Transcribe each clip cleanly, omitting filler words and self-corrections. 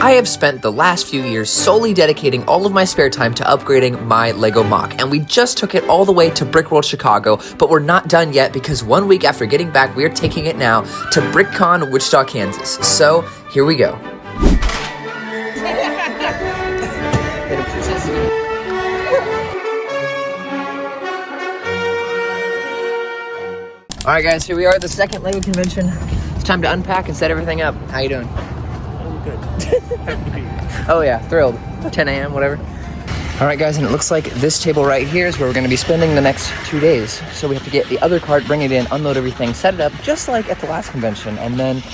I have spent the last few years solely dedicating all of my spare time to upgrading my LEGO MOC, and we just took it all the way to Brick World Chicago, but we're not done yet because 1 week after getting back, we're taking it now to BrickCon Wichita, Kansas. So, here we go. Alright guys, here we are at the second LEGO convention. It's time to unpack and set everything up. How you doing? Good. Happy to be here. Oh yeah, thrilled. 10 a.m., whatever. Alright guys, and it looks like this table right here is where we're going to be spending the next 2 days. So we have to get the other cart, bring it in, unload everything, set it up just like at the last convention, and then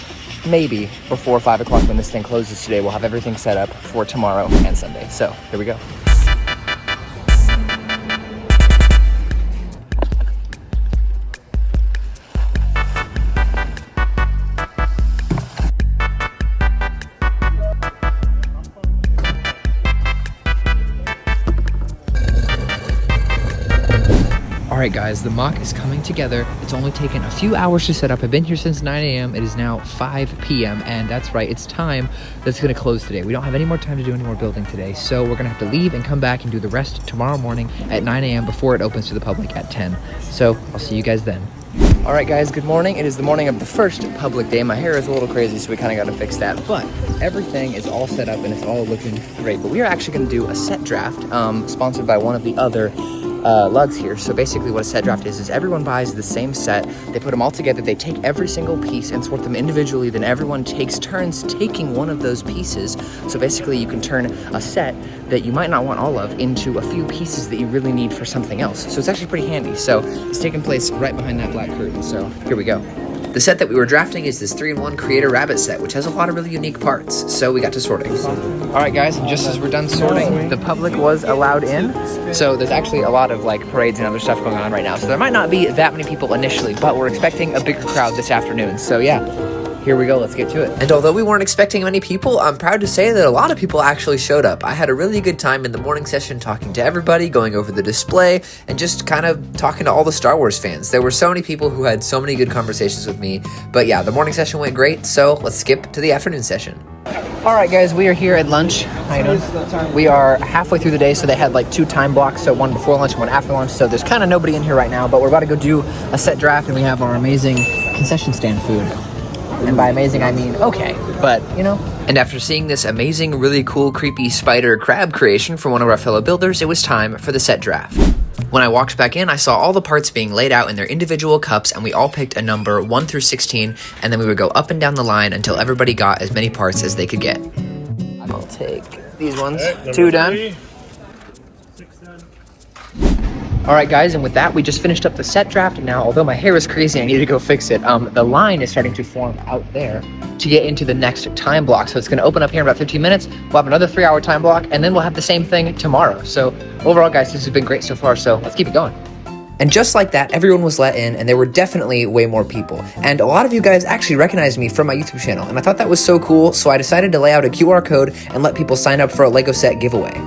maybe before 5 o'clock when this thing closes today, we'll have everything set up for tomorrow and Sunday. So, here we go. Alright guys, the MOC is coming together. It's only taken a few hours to set up. I've been here since 9 a.m. It is now 5 p.m. and that's right, it's time that's going to close today. We don't have any more time to do any more building today, so we're going to have to leave and come back and do the rest tomorrow morning at 9 a.m. before it opens to the public at 10. So, I'll see you guys then. Alright guys, good morning. It is the morning of the first public day. My hair is a little crazy, so we kind of got to fix that, but everything is all set up and it's all looking great. But we are actually going to do a set draft, sponsored by one of the other lugs here. So basically what a set draft is everyone buys the same set, they put them all together, they take every single piece and sort them individually, then everyone takes turns taking one of those pieces. So basically you can turn a set that you might not want all of into a few pieces that you really need for something else. So it's actually pretty handy. So it's taking place right behind that black curtain. So here we go. The set that we were drafting is this 3-in-1 Creator Rabbit set, which has a lot of really unique parts, so we got to sorting. Alright guys, and just as we're done sorting, the public was allowed in. So there's actually a lot of like parades and other stuff going on right now, so there might not be that many people initially, but we're expecting a bigger crowd this afternoon. So yeah, here we go, let's get to it. And although we weren't expecting many people, I'm proud to say that a lot of people actually showed up. I had a really good time in the morning session talking to everybody, going over the display, and just kind of talking to all the Star Wars fans. There were so many people who had so many good conversations with me. But yeah, the morning session went great, so let's skip to the afternoon session. Alright guys, we are here at lunch. How you doing? We are halfway through the day, so they had like 2 time blocks, so one before lunch and one after lunch, so there's kind of nobody in here right now, but we're about to go do a set draft, and we have our amazing concession stand food. And by amazing, I mean okay, but, you know. And after seeing this amazing, really cool, creepy spider crab creation from one of our fellow builders, it was time for the set draft. When I walked back in, I saw all the parts being laid out in their individual cups, and we all picked a number 1 through 16, and then we would go up and down the line until everybody got as many parts as they could get. I'll take these ones. 2 done. Alright guys, and with that, we just finished up the set draft, and now, although my hair is crazy, I need to go fix it, the line is starting to form out there to get into the next time block. So it's going to open up here in about 15 minutes, we'll have another 3-hour time block, and then we'll have the same thing tomorrow. So overall guys, this has been great so far, so let's keep it going. And just like that, everyone was let in, and there were definitely way more people. And a lot of you guys actually recognized me from my YouTube channel, and I thought that was so cool, so I decided to lay out a QR code and let people sign up for a LEGO set giveaway.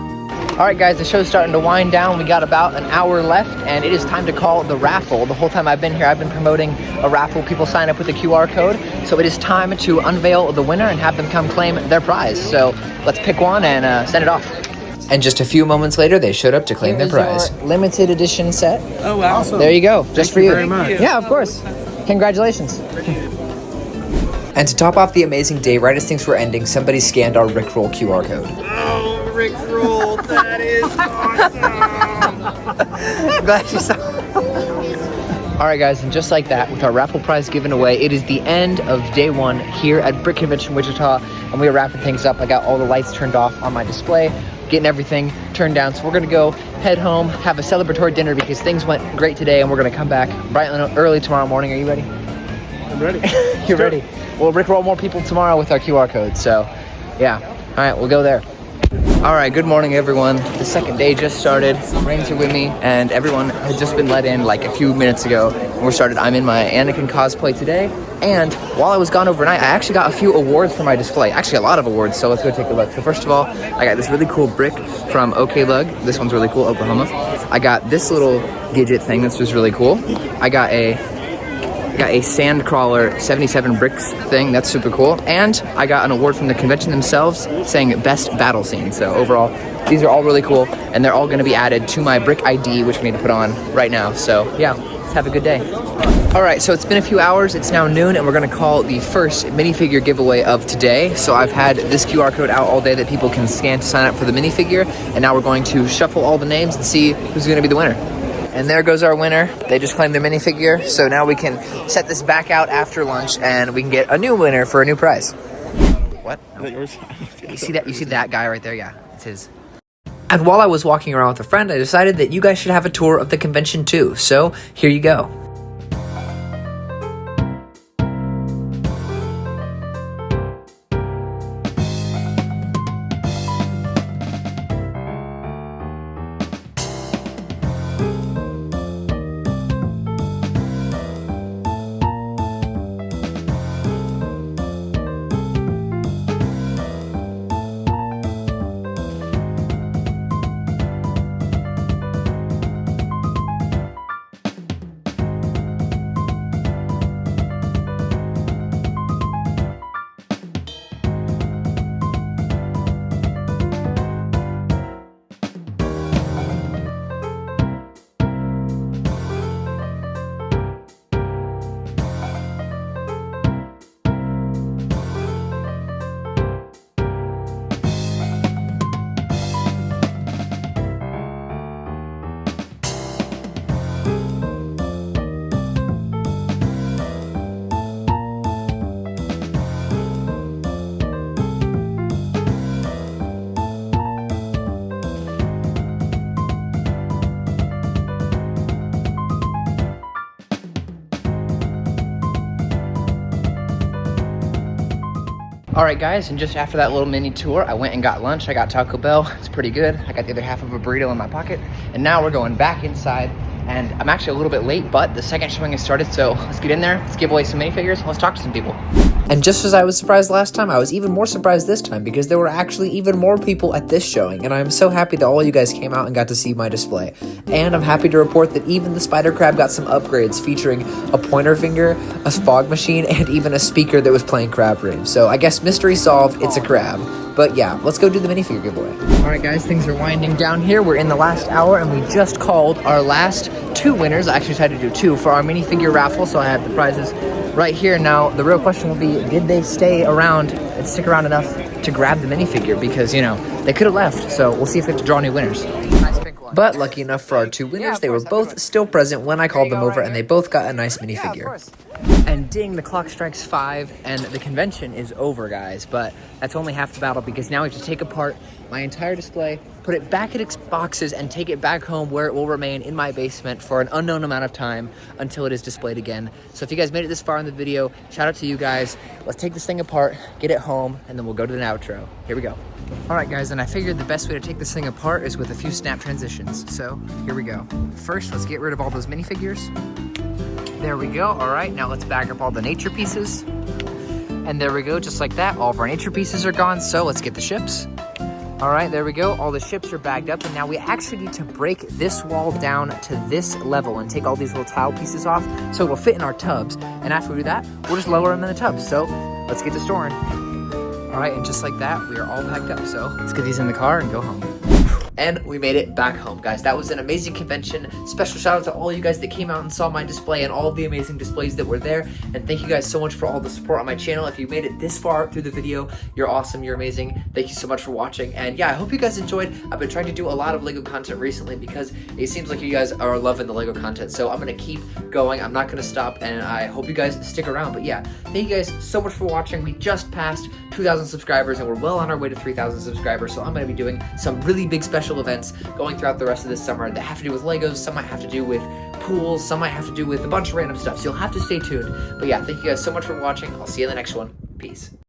Alright guys, the show's starting to wind down. We got about an hour left, and it is time to call the raffle. The whole time I've been here, I've been promoting a raffle. People sign up with the QR code, so it is time to unveil the winner and have them come claim their prize. So let's pick one and send it off. And just a few moments later, they showed up to claim their prize. Limited edition set. Oh wow. Awesome. There you go, just for you. Thank you very much. Yeah, of course. Congratulations. And to top off the amazing day, right as things were ending, somebody scanned our Rickroll QR code. Oh, Rickroll, that is awesome. I'm glad you saw. Alright guys, and just like that, with our raffle prize given away, it is the end of day 1 here at Brick Convention Wichita, and we are wrapping things up. I got all the lights turned off on my display, getting everything turned down, so we're going to go head home, have a celebratory dinner because things went great today, and we're going to come back bright and early tomorrow morning. Are you ready? I'm ready. You're ready. We'll Rickroll more people tomorrow with our QR code, so yeah. Alright, we'll go there. Alright, good morning everyone. The second day just started. Brains are with me, and everyone had just been let in like a few minutes ago. When we started, I'm in my Anakin cosplay today, and while I was gone overnight, I actually got a few awards for my display. Actually, a lot of awards, so let's go take a look. So first of all, I got this really cool brick from OK Lug. This one's really cool, Oklahoma. I got this little Gidget thing, this was really cool. I got a I got a sand crawler 77 bricks thing. That's super cool. And I got an award from the convention themselves saying best battle scene. So overall, these are all really cool, and they're all going to be added to my brick ID, which I need to put on right now. So yeah, let's have a good day. All right, so it's been a few hours. It's now noon, and we're gonna call the first minifigure giveaway of today. So I've had this QR code out all day that people can scan to sign up for the minifigure, and now we're going to shuffle all the names and see who's gonna be the winner. And there goes our winner. They just claimed their minifigure, so now we can set this back out after lunch, and we can get a new winner for a new prize. What? Is that yours? You see that? You see that guy right there? Yeah, it's his. And while I was walking around with a friend, I decided that you guys should have a tour of the convention too. So here you go. All right, guys, and just after that little mini tour, I went and got lunch. I got Taco Bell. It's pretty good. I got the other half of a burrito in my pocket. And now we're going back inside. And I'm actually a little bit late, but the second showing has started. So let's get in there. Let's give away some minifigures. Let's talk to some people. And just as I was surprised last time, I was even more surprised this time because there were actually even more people at this showing. And I'm so happy that all you guys came out and got to see my display. And I'm happy to report that even the Spider Crab got some upgrades featuring a pointer finger, a fog machine, and even a speaker that was playing Crab Rave. So I guess mystery solved, it's a crab. But yeah, let's go do the minifigure giveaway. All right, guys, things are winding down here. We're in the last hour, and we just called our last two winners. I actually decided to do two for our minifigure raffle, so I have the prizes right here. Now, the real question will be, did they stay around and stick around enough to grab the minifigure? Because, you know, they could have left, so we'll see if we have to draw new winners. Nice pink one. But lucky enough for our two winners, they were both still present when I called them over, and they both got a nice minifigure. And ding, the clock strikes 5, and the convention is over, guys. But that's only half the battle, because now we have to take apart my entire display, put it back in its boxes, and take it back home where it will remain in my basement for an unknown amount of time until it is displayed again. So if you guys made it this far in the video, shout out to you guys. Let's take this thing apart, get it home, and then we'll go to the outro. Here we go. All right, guys, and I figured the best way to take this thing apart is with a few snap transitions. So here we go. First, let's get rid of all those minifigures. There we go. All right, now let's bag up all the nature pieces. And there we go, just like that. All of our nature pieces are gone, so let's get the ships. All right, there we go. All the ships are bagged up, and now we actually need to break this wall down to this level and take all these little tile pieces off so it'll fit in our tubs. And after we do that, we'll just lower them in the tubs. So let's get to storing. All right, and just like that, we are all packed up. So let's get these in the car and go home. And we made it back home, guys. That was an amazing convention. Special shout out to all you guys that came out and saw my display and all of the amazing displays that were there. And thank you guys so much for all the support on my channel. If you made it this far through the video, you're awesome, you're amazing. Thank you so much for watching. And yeah, I hope you guys enjoyed. I've been trying to do a lot of LEGO content recently because it seems like you guys are loving the LEGO content. So I'm gonna keep going. I'm not gonna stop, and I hope you guys stick around. But yeah, thank you guys so much for watching. We just passed 2,000 subscribers and we're well on our way to 3,000 subscribers. So I'm gonna be doing some really big special events going throughout the rest of this summer that have to do with Legos. Some might have to do with pools, some might have to do with a bunch of random stuff. So you'll have to stay tuned. But yeah, thank you guys so much for watching. I'll see you in the next one. Peace.